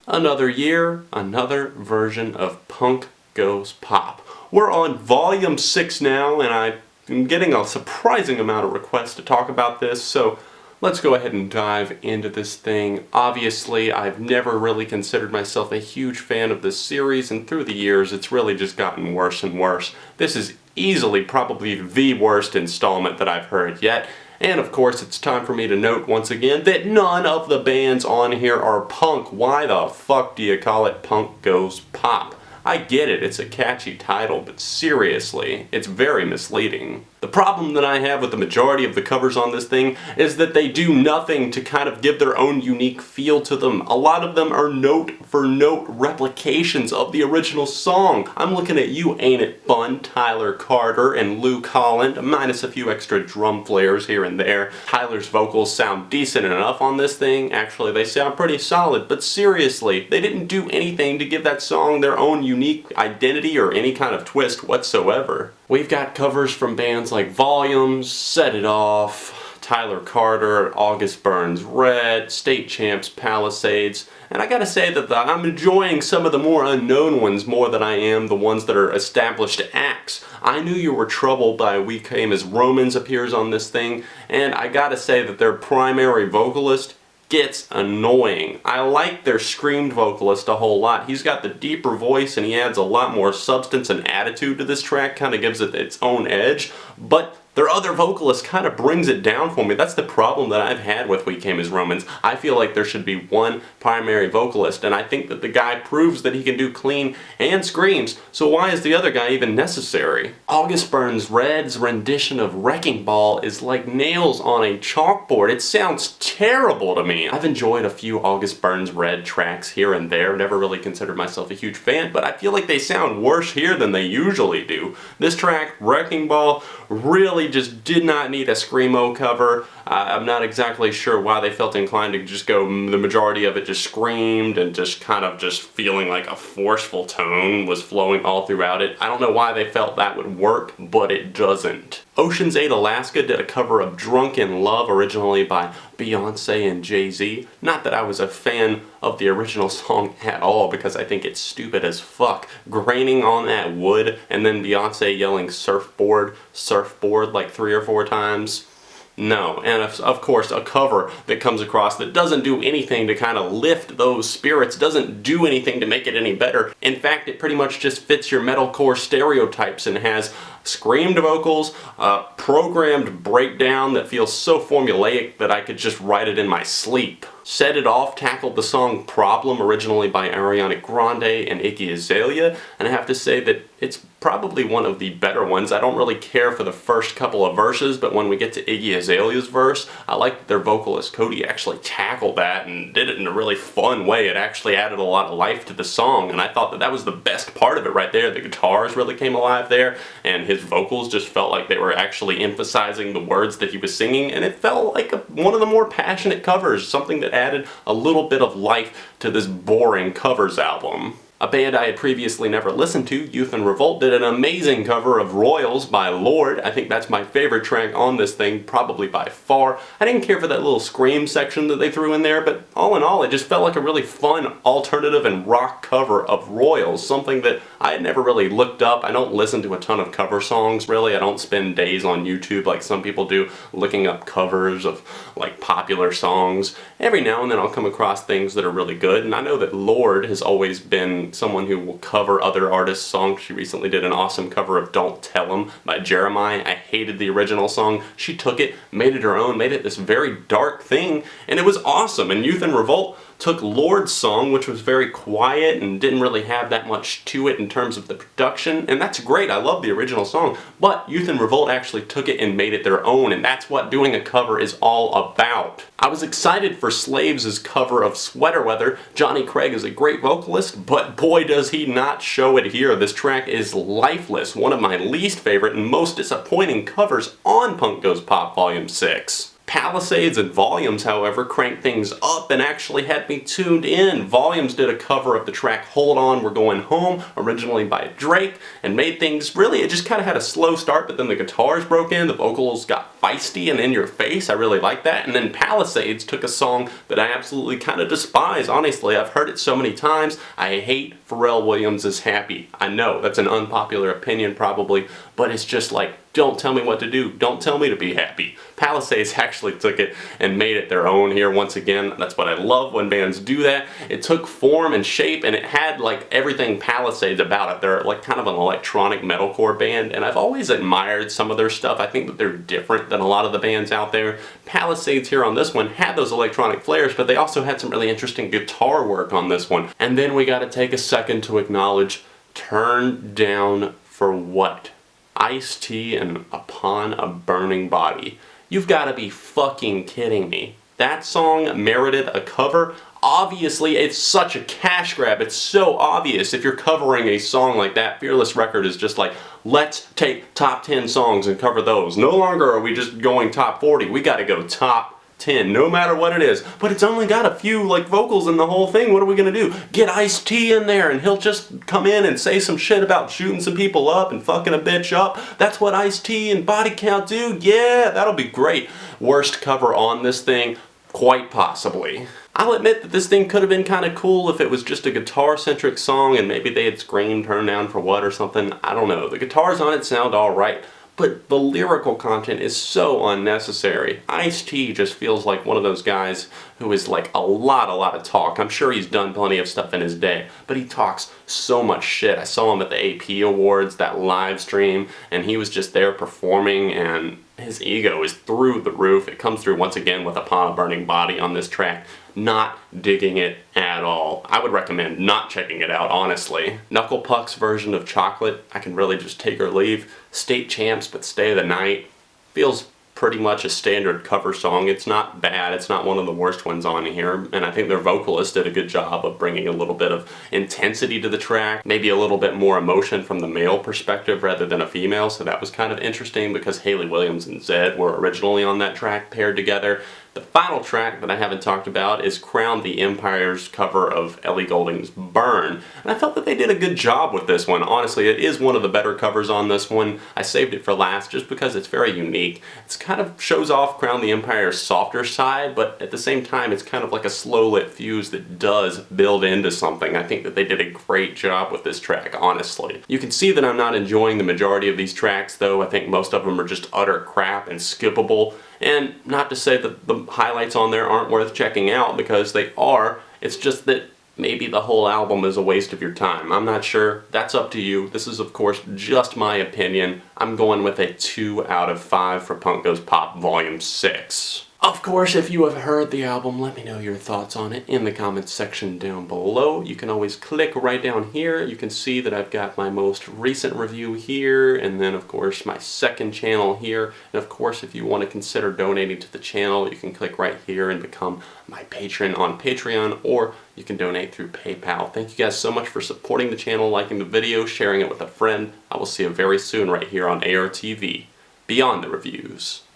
Another year, another version of Punk Goes Pop. We're on volume 6 now, and I'm getting a surprising amount of requests to talk about this, so let's go ahead and dive into this thing. Obviously, I've never really considered myself a huge fan of this series, and through the years, it's really just gotten worse and worse. This is easily probably the worst installment that I've heard yet. And of course, it's time for me to note once again that none of the bands on here are punk. Why the fuck do you call it Punk Goes Pop? I get it, it's a catchy title, but seriously, it's very misleading. The problem that I have with the majority of the covers on this thing is that they do nothing to kind of give their own unique feel to them. A lot of them are note-for-note replications of the original song. I'm looking at you, Ain't It Fun, Tyler Carter and Luke Holland, minus a few extra drum flares here and there. Tyler's vocals sound decent enough on this thing. Actually, they sound pretty solid, but seriously, they didn't do anything to give that song their own unique identity or any kind of twist whatsoever. We've got covers from bands like Volumes, Set It Off, Tyler Carter, August Burns Red, State Champs Palisades, and I gotta say that I'm enjoying some of the more unknown ones more than I am the ones that are established acts. I Knew You Were Trouble by We Came as Romans appears on this thing, and I gotta say that their primary vocalist gets annoying. I like their screamed vocalist a whole lot. He's got the deeper voice and he adds a lot more substance and attitude to this track, kind of gives it its own edge, but their other vocalist kind of brings it down for me. That's the problem that I've had with We Came as Romans. I feel like there should be one primary vocalist, and I think that the guy proves that he can do clean and screams, so why is the other guy even necessary? August Burns Red's rendition of Wrecking Ball is like nails on a chalkboard. It sounds terrible to me. I've enjoyed a few August Burns Red tracks here and there, never really considered myself a huge fan, but I feel like they sound worse here than they usually do. This track, Wrecking Ball, really just did not need a screamo cover. I'm not exactly sure why they felt inclined to just go the majority of it just screamed and just kind of just feeling like a forceful tone was flowing all throughout it. I don't know why they felt that would work, but it doesn't. Ocean's 8 Alaska did a cover of Drunk in Love originally by Beyonce and Jay-Z. Not that I was a fan of the original song at all because I think it's stupid as fuck. Graining on that wood and then Beyonce yelling surfboard, surfboard like 3 or 4 times. No, and of course a cover that comes across that doesn't do anything to kind of lift those spirits, doesn't do anything to make it any better. In fact, it pretty much just fits your metalcore stereotypes and has screamed vocals, programmed breakdown that feels so formulaic that I could just write it in my sleep. Set It Off tackled the song Problem originally by Ariana Grande and Iggy Azalea, and I have to say that it's probably one of the better ones. I don't really care for the first couple of verses, but when we get to Iggy Azalea's verse, I like that their vocalist Cody actually tackled that and did it in a really fun way. It actually added a lot of life to the song, and I thought that that was the best part of it right there. The guitars really came alive there, and his vocals just felt like they were actually emphasizing the words that he was singing, and it felt like one of the more passionate covers, something that added a little bit of life to this boring covers album. A band I had previously never listened to, Youth in Revolt, did an amazing cover of Royals by Lord. I think that's my favorite track on this thing, probably by far. I didn't care for that little scream section that they threw in there, but all in all, it just felt like a really fun alternative and rock cover of Royals, something that I had never really looked up. I don't listen to a ton of cover songs, really. I don't spend days on YouTube like some people do, looking up covers of like popular songs. Every now and then I'll come across things that are really good, and I know that Lord has always been someone who will cover other artists' songs. She recently did an awesome cover of Don't Tell 'Em by Jeremiah. I hated the original song. She took it, made it her own, made it this very dark thing, and it was awesome. And Youth in Revolt took Lord's song, which was very quiet and didn't really have that much to it in terms of the production, and that's great. I love the original song, but Youth in Revolt actually took it and made it their own, and that's what doing a cover is all about. I was excited for Slaves' cover of Sweater Weather. Johnny Craig is a great vocalist, but boy does he not show it here. This track is lifeless, one of my least favorite and most disappointing covers on Punk Goes Pop Volume 6. Palisades and Volumes, however, cranked things up and actually had me tuned in. Volumes did a cover of the track Hold On, We're Going Home, originally by Drake, and made things really, it just kind of had a slow start, but then the guitars broke in, the vocals got feisty and in your face. I really like that. And then Palisades took a song that I absolutely kind of despise, honestly. I've heard it so many times. I hate Pharrell Williams' Happy. I know, that's an unpopular opinion probably, but it's just like, don't tell me what to do. Don't tell me to be happy. Palisades actually took it and made it their own here once again. That's what I love when bands do that. It took form and shape, and it had like everything Palisades about it. They're like kind of an electronic metalcore band, and I've always admired some of their stuff. I think that they're different than a lot of the bands out there. Palisades here on this one had those electronic flares, but they also had some really interesting guitar work on this one. And then we gotta take a second to acknowledge Turn Down for What? Ice-T and Upon a Burning Body. You've got to be fucking kidding me. That song merited a cover? Obviously, it's such a cash grab. It's so obvious. If you're covering a song like that, Fearless Record is just like, let's take top 10 songs and cover those. No longer are we just going top 40. We got to go top 10, no matter what it is. But it's only got a few like vocals in the whole thing. What are we gonna do? Get Ice-T in there and he'll just come in and say some shit about shooting some people up and fucking a bitch up? That's what Ice-T and Body Count do? Yeah, that'll be great. Worst cover on this thing? Quite possibly. I'll admit that this thing could have been kind of cool if it was just a guitar-centric song and maybe they had screamed Turn Down for What or something. I don't know. The guitars on it sound alright, but the lyrical content is so unnecessary. Ice-T just feels like one of those guys who is like a lot of talk. I'm sure he's done plenty of stuff in his day, but he talks so much shit. I saw him at the AP Awards, that live stream, and he was just there performing, and his ego is through the roof. It comes through once again with Upon a Burning Body on this track. Not digging it at all. I would recommend not checking it out, honestly. Knuckle Puck's version of Chocolate, I can really just take or leave. State Champs, but Stay the Night, feels pretty much a standard cover song. It's not bad, it's not one of the worst ones on here, and I think their vocalist did a good job of bringing a little bit of intensity to the track, maybe a little bit more emotion from the male perspective rather than a female, so that was kind of interesting because Hayley Williams and Zedd were originally on that track paired together. The final track that I haven't talked about is Crown the Empire's cover of Ellie Goulding's Burn, and I felt that they did a good job with this one. Honestly, it is one of the better covers on this one. I saved it for last just because it's very unique. It's kind of shows off Crown the Empire's softer side, but at the same time it's kind of like a slow-lit fuse that does build into something. I think that they did a great job with this track, honestly. You can see that I'm not enjoying the majority of these tracks, though. I think most of them are just utter crap and skippable. And not to say that the highlights on there aren't worth checking out, because they are. It's just that maybe the whole album is a waste of your time. I'm not sure. That's up to you. This is, of course, just my opinion. I'm going with a 2 out of 5 for Punk Goes Pop Volume 6. Of course, if you have heard the album, let me know your thoughts on it in the comments section down below. You can always click right down here. You can see that I've got my most recent review here, and then of course my second channel here. And of course, if you want to consider donating to the channel, you can click right here and become my patron on Patreon, or you can donate through PayPal. Thank you guys so much for supporting the channel, liking the video, sharing it with a friend. I will see you very soon right here on ARTV, Beyond the Reviews.